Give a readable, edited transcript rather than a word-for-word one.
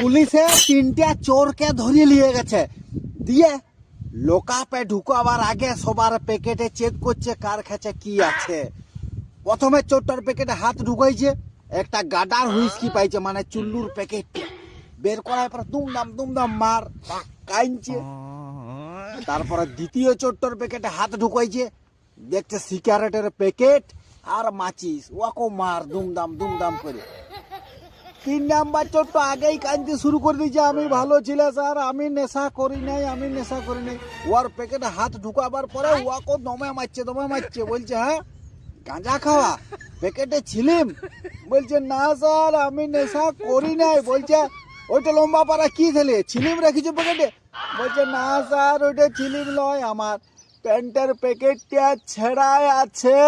পুলিশে 3টা চোরকে ধরিয়ে নিয়ে গেছে, দিয়ে লোকাপে ঢুকাবার আগে সবার প্যাকেটে চেক করছে কার কাছে কি আছে। প্রথমে চোরটার প্যাকেটে হাত ঢুকাইছে, একটা গাডার হুইস্কি পাইছে, মানে চুল্লুর প্যাকেট বের করার পর দুমদাম মার কাইনছে। তারপরে দ্বিতীয় চোরটার প্যাকেটে হাত ঢুকাইছে, দেখছে সিগারেটের প্যাকেট আর মাচিস, ওকে মার দুমদাম করে। 3 নাম্বার চোরটা আগেই কাঁদতে শুরু করে দিয়েছে, আমি ভালো ছিল স্যার, আমি নেশা করি নাই। ওর প্যাকেটে হাত ঢুকাবার পরে ওকে দমে মারছে, বলছে হ্যাঁ গাঁজা খাওয়া প্যাকেটে ছিলিম? বলছে না স্যার আমি নেশা করি নাই। বলছে ওইটা লম্বা পাড়া কি খেলে ছিলিম রেখেছো প্যাকেটে? বলছে না স্যার ওইটা ছিলিম নয়, আমার প্যান্টের প্যাকেটটা ছেঁড়াই আছে।